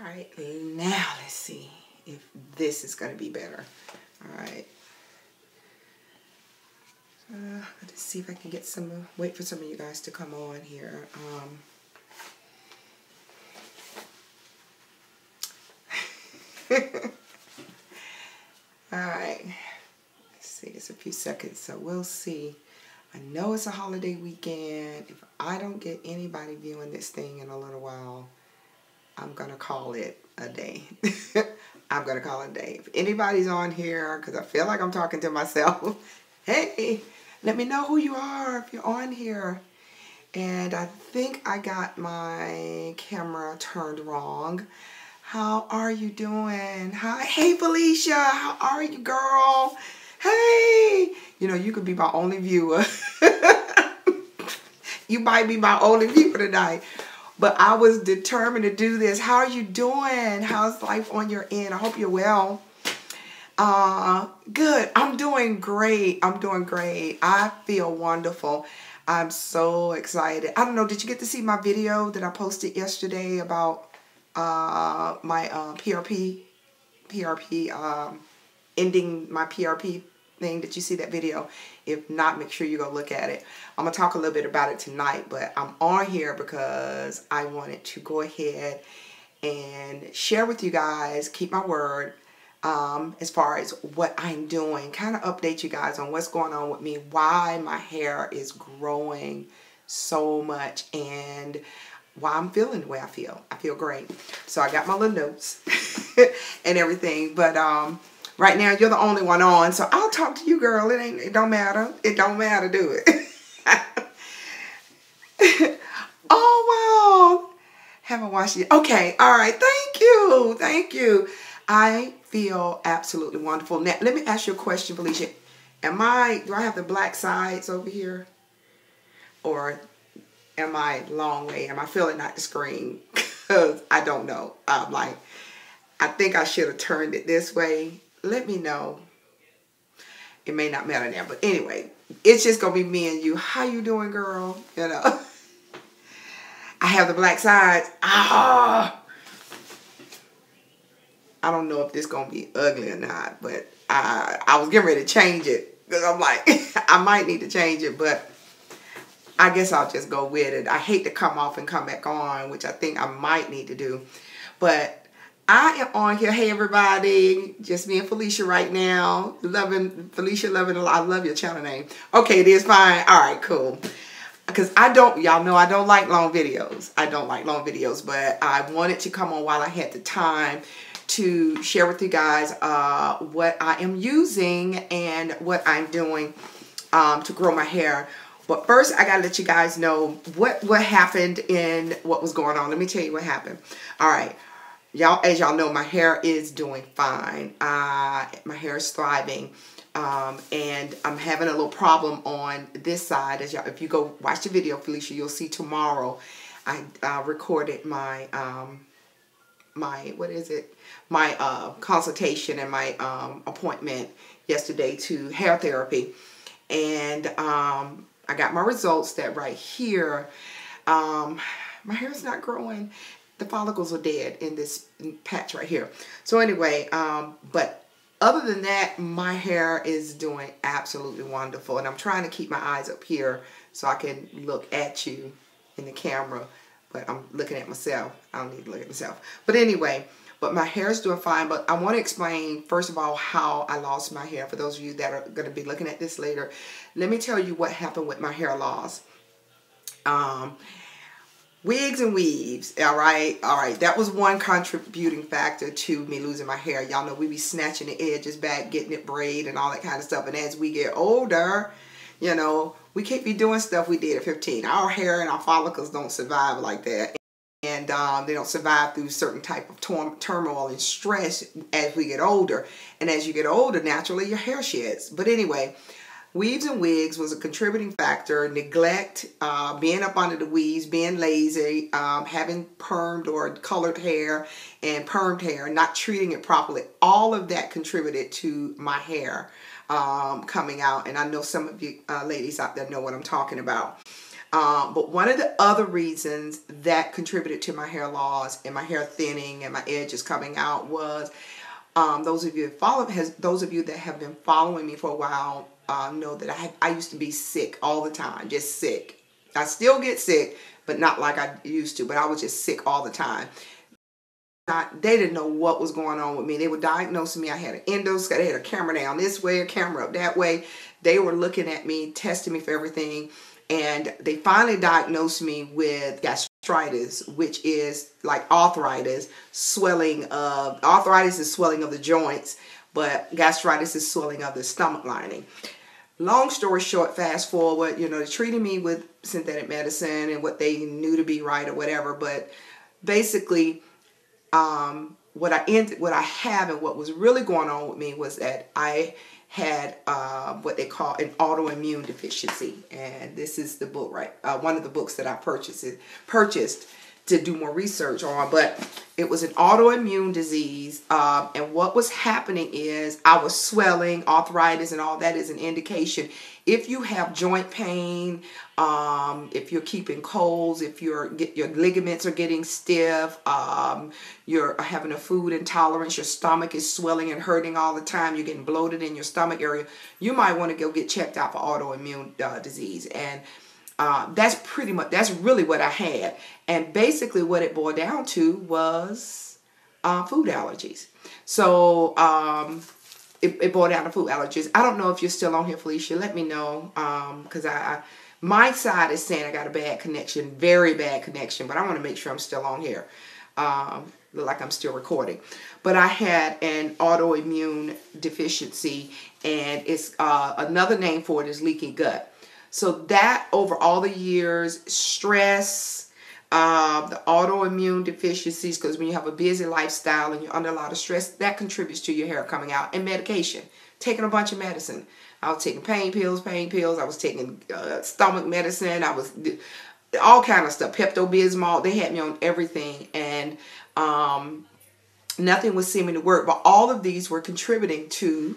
right, now let's see if this is going to be better. All right. Let's see if I can get some, wait for some of you guys to come on here. All right. Let's see, it's a few seconds, so we'll see. I know it's a holiday weekend. If I don't get anybody viewing this thing in a little while, I'm going to call it a day. I'm going to call it a day. If anybody's on here, because I feel like I'm talking to myself, hey, let me know who you are if you're on here. And I think I got my camera turned wrong. How are you doing? Hi, hey Felicia, how are you, girl? Hey, you know, you could be my only viewer. You might be my only viewer tonight. But I was determined to do this. How are you doing? How's life on your end? I hope you're well. Good. I'm doing great. I'm doing great. I feel wonderful. I'm so excited. I don't know, did you get to see my video that I posted yesterday about my PRP, ending my PRP thing? Did you see that video? If not, make sure you go look at it. I'm going to talk a little bit about it tonight, but I'm on here because I wanted to go ahead and share with you guys, keep my word, as far as what I'm doing, kind of update you guys on what's going on with me, why my hair is growing so much, and why I'm feeling the way I feel. I feel great. So I got my little notes and everything, but right now you're the only one on, so I'll talk to you, girl. It don't matter. It don't matter, do it. Oh wow. Haven't watched it. Okay, all right. Thank you. Thank you. I feel absolutely wonderful. Now, let me ask you a question, Felicia. Do I have the black sides over here? Or am I long way? Am I feeling at the screen? Because I don't know. I'm like, I think I should have turned it this way. Let me know. It may not matter now. But anyway, it's just going to be me and you. How you doing, girl? You know. I have the black sides. Ah. I don't know if this going to be ugly or not, but I was getting ready to change it because I'm like, I might need to change it, but I guess I'll just go with it. I hate to come off and come back on, which I think I might need to do, but I am on here. Hey, everybody, just me and Felicia right now. Felicia, I love your channel name. Okay, it is fine. All right, cool. Because y'all know I don't like long videos. I don't like long videos, but I wanted to come on while I had the time to share with you guys what I am using and what I'm doing to grow my hair. But first, I gotta let you guys know what happened and what was going on. Let me tell you what happened. All right, y'all. As y'all know, my hair is doing fine. My hair is thriving, and I'm having a little problem on this side. As y'all, if you go watch the video, Felicia, you'll see tomorrow. I recorded my my consultation and my appointment yesterday to hair therapy, and I got my results that right here my hair is not growing. The follicles are dead in this patch right here. So anyway, but other than that, my hair is doing absolutely wonderful, and I'm trying to keep my eyes up here so I can look at you in the camera. But I'm looking at myself. I don't need to look at myself. But anyway, but my hair is doing fine. But I want to explain, first of all, how I lost my hair. For those of you that are going to be looking at this later, let me tell you what happened with my hair loss. Wigs and weaves, all right? All right, that was one contributing factor to me losing my hair. Y'all know we be snatching the edges back, getting it braid and all that kind of stuff. And as we get older, you know, we can't be doing stuff we did at 15. Our hair and our follicles don't survive like that. And they don't survive through certain type of turmoil and stress as we get older. And as you get older, naturally, your hair sheds. But anyway, weaves and wigs was a contributing factor. Neglect, being up under the weaves, being lazy, having permed or colored hair and permed hair, not treating it properly. All of that contributed to my hair coming out. And I know some of you ladies out there know what I'm talking about. But one of the other reasons that contributed to my hair loss and my hair thinning and my edges coming out was those of you that have been following me for a while know that I used to be sick all the time, just sick. I still get sick, but not like I used to. But I was just sick all the time. They didn't know what was going on with me. They were diagnosing me. I had an endoscope. They had a camera down this way, a camera up that way. They were looking at me, testing me for everything. And they finally diagnosed me with gastritis, which is like arthritis, arthritis is swelling of the joints, but gastritis is swelling of the stomach lining. Long story short, fast forward, they treated me with synthetic medicine and what they knew to be right or whatever. But basically, what I have and what was really going on with me was that I had what they call an autoimmune deficiency, and this is the book, right? One of the books that I purchased to do more research on, but it was an autoimmune disease, and what was happening is I was swelling. Arthritis and all that is an indication. If you have joint pain, if you're keeping colds, if your ligaments are getting stiff, you're having a food intolerance, your stomach is swelling and hurting all the time, you're getting bloated in your stomach area, you might want to go get checked out for autoimmune disease. And that's really what I had. And basically what it boiled down to was food allergies. So it boiled down to food allergies. I don't know if you're still on here, Felicia. Let me know, because my side is saying I got a bad connection, very bad connection, but I want to make sure I'm still on here. Look like I'm still recording. But I had an autoimmune deficiency, and it's another name for it is leaky gut. So that over all the years, stress, the autoimmune deficiencies, because when you have a busy lifestyle and you're under a lot of stress, that contributes to your hair coming out. And medication, taking a bunch of medicine. I was taking pain pills. I was taking stomach medicine. I was all kind of stuff, Pepto-Bismol. They had me on everything, and nothing was seeming to work. But all of these were contributing to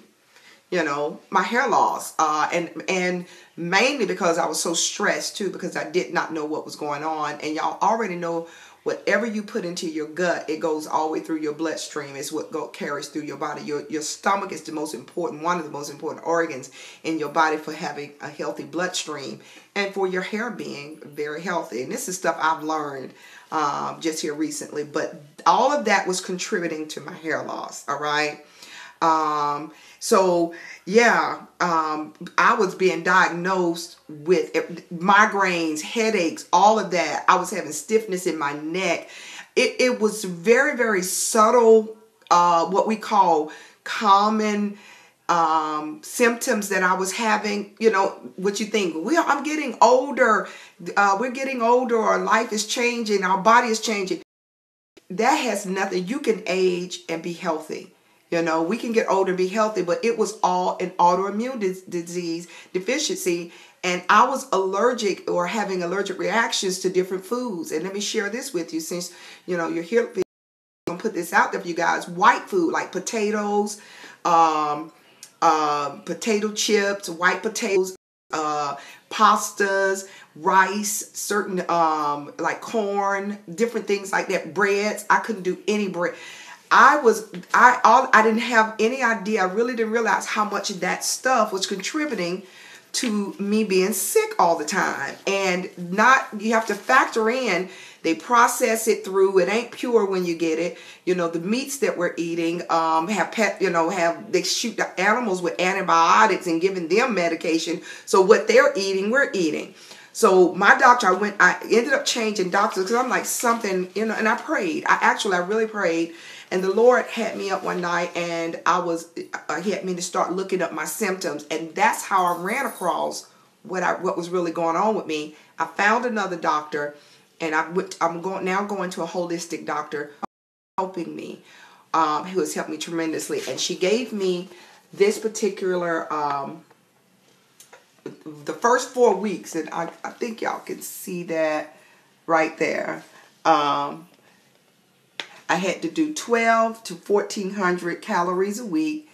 my hair loss, and mainly because I was so stressed too, because I did not know what was going on. And y'all already know, whatever you put into your gut, it goes all the way through your bloodstream. It's what carries through your body. Your stomach is one of the most important organs in your body for having a healthy bloodstream and for your hair being very healthy. And this is stuff I've learned just here recently. But all of that was contributing to my hair loss. All right. So yeah, I was being diagnosed with migraines, headaches, all of that. I was having stiffness in my neck. It was very, very subtle, what we call common symptoms that I was having. What you think, I'm getting older, we're getting older, or life is changing, our body is changing. That has nothing. You can age and be healthy. We can get older and be healthy, but it was all an autoimmune disease deficiency. And I was allergic or having allergic reactions to different foods. And let me share this with you, since, you're here. I'm going to put this out there for you guys. White food, like potatoes, potato chips, white potatoes, pastas, rice, certain, like corn, different things like that. Breads. I couldn't do any bread. I didn't have any idea. I really didn't realize how much of that stuff was contributing to me being sick all the time. And you have to factor in, they process it through. It ain't pure when you get it. The meats that we're eating they shoot the animals with antibiotics and giving them medication. So what they're eating, we're eating. So my doctor, I ended up changing doctors because I'm like something, and I prayed. I really prayed. And the Lord had me up one night, and he had me to start looking up my symptoms. And that's how I ran across what was really going on with me. I found another doctor, and I'm now going to a holistic doctor helping me, who has helped me tremendously. And she gave me this particular, the first 4 weeks, and I think y'all can see that right there. I had to do 12 to 1,400 calories a week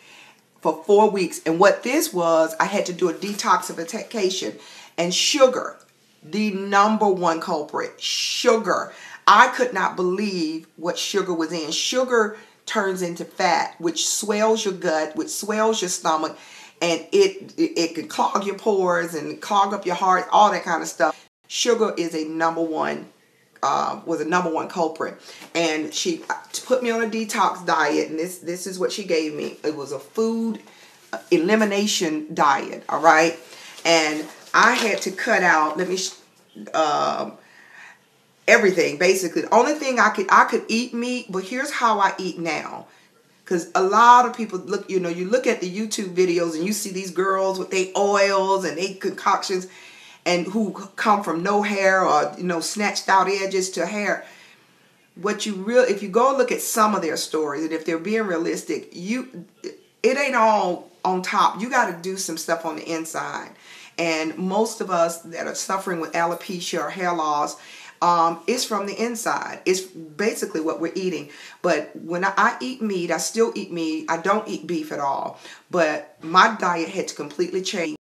for 4 weeks. And what this was, I had to do a detoxification. And sugar, The number one culprit, sugar. I could not believe what sugar was in. Sugar turns into fat, which swells your gut, which swells your stomach, and it can clog your pores and clog up your heart, all that kind of stuff. Sugar is a number one was a number one culprit. And she put me on a detox diet, and this is what she gave me. It was a food elimination diet, all right? And I had to cut out, everything, basically. The only thing I could eat meat, but here's how I eat now. Because a lot of people look, you look at the YouTube videos and you see these girls with their oils and their concoctions, and who come from no hair or, snatched out edges to hair. If you go look at some of their stories, and if they're being realistic, it ain't all on top. You got to do some stuff on the inside. And most of us that are suffering with alopecia or hair loss, it's from the inside. It's basically what we're eating. But when I eat meat, I still eat meat. I don't eat beef at all. But my diet had to completely change.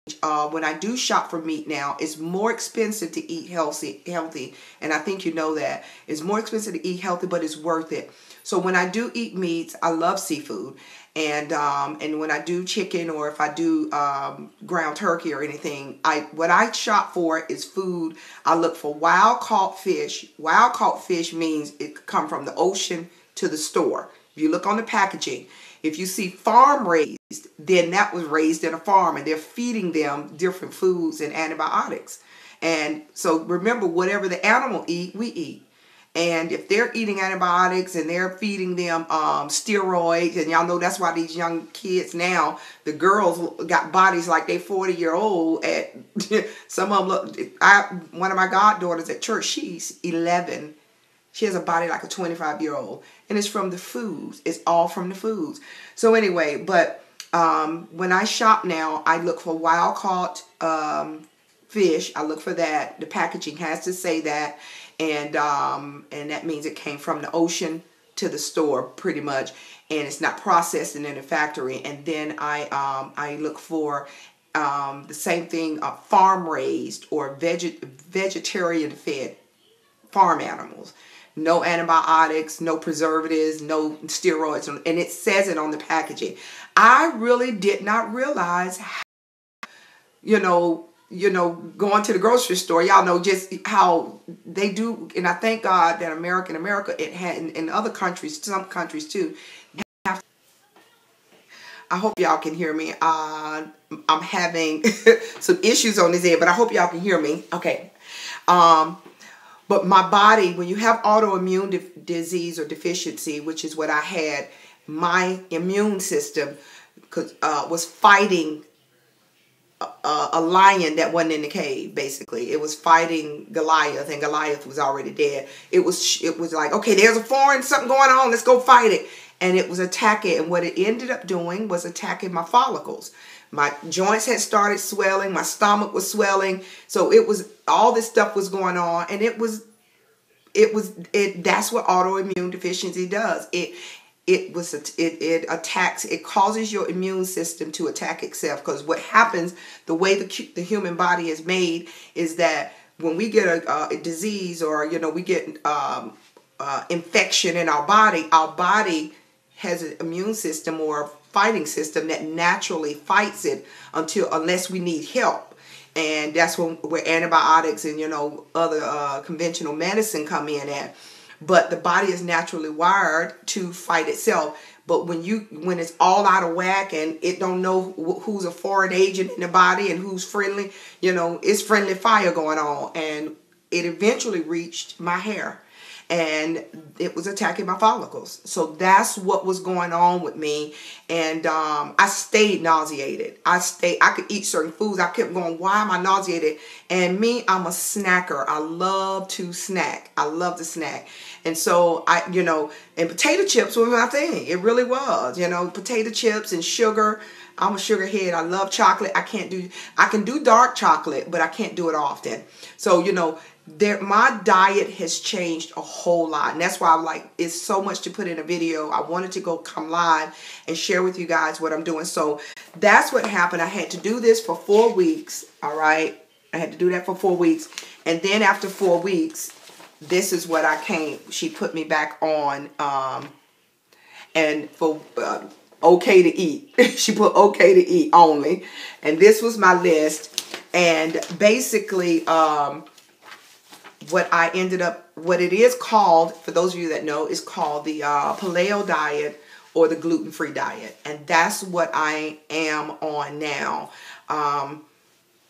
When I do shop for meat now, it's more expensive to eat healthy, and I think you know that. It's more expensive to eat healthy, but it's worth it. So when I do eat meats, I love seafood, and when I do chicken, or if I do ground turkey or anything, what I shop for is food. I look for wild caught fish. Wild caught fish means it come from the ocean to the store. If you look on the packaging, if you see farm raised, then that was raised in a farm, and they're feeding them different foods and antibiotics. And so remember, whatever the animal eat, we eat. And if they're eating antibiotics and they're feeding them steroids, and y'all know that's why these young kids now, the girls got bodies like they 40-year-old. At some of them one of my goddaughters at church, she's 11. She has a body like a 25-year-old. And it's from the foods. It's all from the foods. So anyway, but when I shop now, I look for wild caught fish. I look for that. The packaging has to say that. And that means it came from the ocean to the store pretty much. And it's not processed in a factory. And then I look for the same thing, farm raised or vegetarian fed farm animals. No antibiotics, no preservatives, no steroids, and it says it on the packaging. I really did not realize how, going to the grocery store, y'all know just how they do, and I thank God that America, it had in other countries, some countries too. I hope y'all can hear me. I'm having some issues on this end, but I hope y'all can hear me. Okay. But my body, when you have autoimmune disease or deficiency, which is what I had, my immune system was fighting a lion that wasn't in the cave, basically. It was fighting Goliath, and Goliath was already dead. It was like, okay, there's something going on, let's go fight it. And it was attacking, and what it ended up doing was attacking my follicles. My joints had started swelling, my stomach was swelling. So all this stuff was going on, and that's what autoimmune deficiency does. It causes your immune system to attack itself, because what happens, the way the human body is made, is that when we get a disease, or we get infection in our body has an immune system or fighting system that naturally fights it unless we need help. And that's where antibiotics and other conventional medicine come in at. But the body is naturally wired to fight itself. But when it's all out of whack and it don't know who's a foreign agent in the body and who's friendly, it's friendly fire going on. And it eventually reached my hair, and it was attacking my follicles. So that's what was going on with me. And I stayed nauseated. I could eat certain foods. I kept going, why am I nauseated? And me, I'm a snacker. I love to snack. I love to snack. And so and potato chips was my thing. It really was, potato chips and sugar. I'm a sugar head. I love chocolate. I can do dark chocolate, but I can't do it often. So, my diet has changed a whole lot. And that's why I'm like, it's so much to put in a video. I wanted to come live and share with you guys what I'm doing. So that's what happened. I had to do this for 4 weeks. All right. I had to do that for 4 weeks. And then after 4 weeks, this is what she put me back on, and for okay to eat. She put okay to eat only. And this was my list. And basically, what it is called, for those of you that know, is called the paleo diet or the gluten-free diet. And that's what I am on now.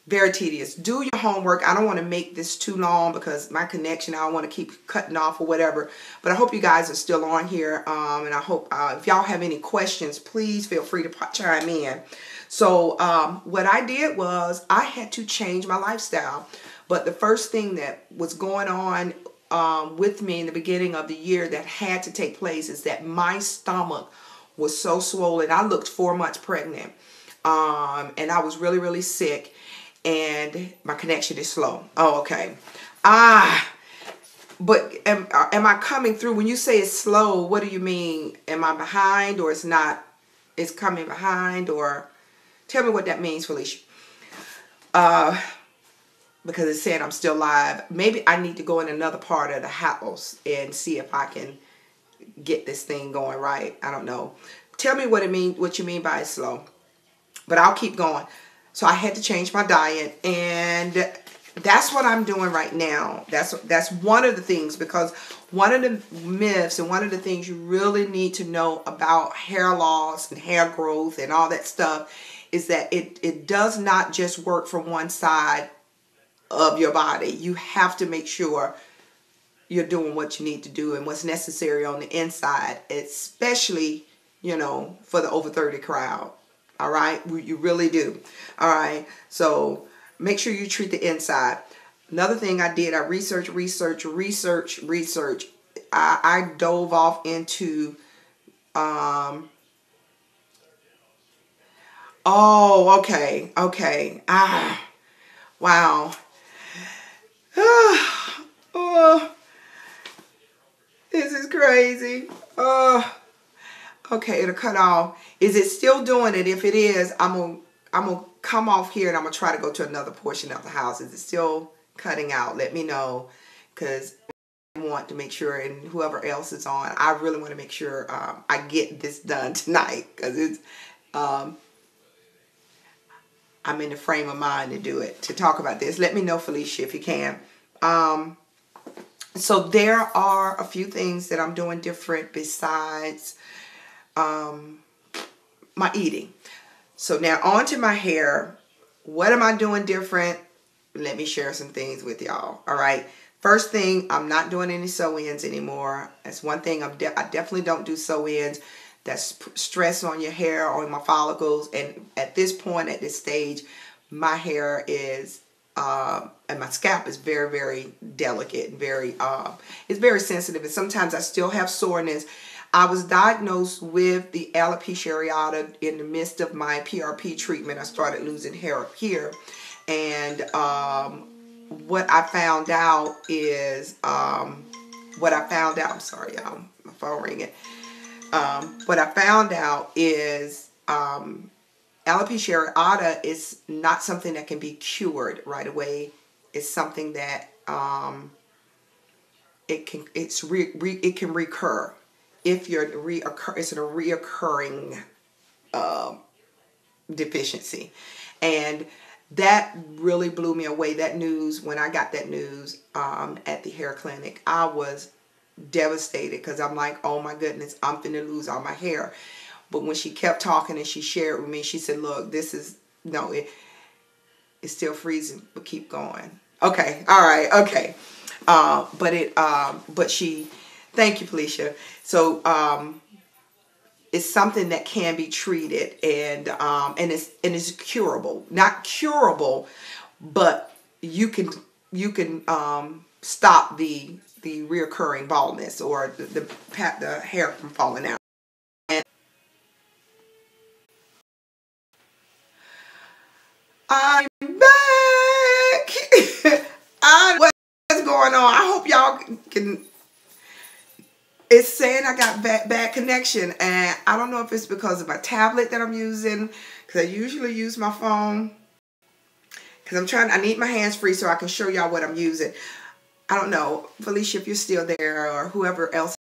Very tedious. Do your homework. I don't want to make this too long because my connection, I don't want to keep cutting off or whatever. But I hope you guys are still on here. And I hope if y'all have any questions, please feel free to chime in. So what I did was I had to change my lifestyle. But the first thing that was going on with me in the beginning of the year that had to take place is that my stomach was so swollen. I looked 4 months pregnant. And I was really, really sick. And my connection is slow. Oh, okay. But am I coming through? When you say it's slow, what do you mean? Am I behind, or it's not? It's coming behind, or tell me what that means, Felicia. Because it said I'm still live. Maybe I need to go in another part of the house and see if I can get this thing going right. I don't know. Tell me what you mean by it's slow. But I'll keep going. So I had to change my diet, and that's what I'm doing right now. That's one of the things, because one of the myths and one of the things you really need to know about hair loss and hair growth and all that stuff is that it does not just work from one side of your body. You have to make sure you're doing what you need to do and what's necessary on the inside, especially, for the over 30 crowd. All right, you really do. All right, so make sure you treat the inside. Another thing I did, I researched. I dove off into, oh, okay. Wow. Oh, this is crazy. Okay, it'll cut off. Is it still doing it? If it is, I'm gonna come off here and I'm gonna try to go to another portion of the house. Is it still cutting out? Let me know, because I want to make sure, and whoever else is on, I really want to make sure I get this done tonight, because it's I'm in the frame of mind to do it, to talk about this. Let me know, Felicia, if you can. So there are a few things that I'm doing different besides my eating. So now on to my hair. What am I doing different? Let me share some things with y'all. All right. First thing, I'm not doing any sew-ins anymore. That's one thing. I definitely don't do sew-ins. That's stress on your hair, on my follicles. And at this point, at this stage, my hair is and my scalp is very, very delicate and very it's very sensitive. And sometimes I still have soreness. I was diagnosed with the alopecia areata in the midst of my PRP treatment. I started losing hair up here. And what I found out is, I'm sorry, y'all, my phone ringing. What I found out is alopecia areata is not something that can be cured right away. It's something that it can recur. If it's a reoccurring deficiency. And that really blew me away. That news, when I got that news at the hair clinic, I was devastated, because I'm like, oh my goodness, I'm finna lose all my hair. But when she kept talking and she shared with me, she said, look, this is, no, it's still freezing, but keep going. Okay, all right, okay. Thank you, Felicia. So it's something that can be treated, and it's curable. Not curable, but you can stop the reoccurring baldness or the hair from falling out. And I'm back. What's going on? I hope y'all can. It's saying I got bad connection, and I don't know if it's because of my tablet that I'm using, because I usually use my phone, because I need my hands free so I can show y'all what I'm using. I don't know, Felicia, if you're still there, or whoever else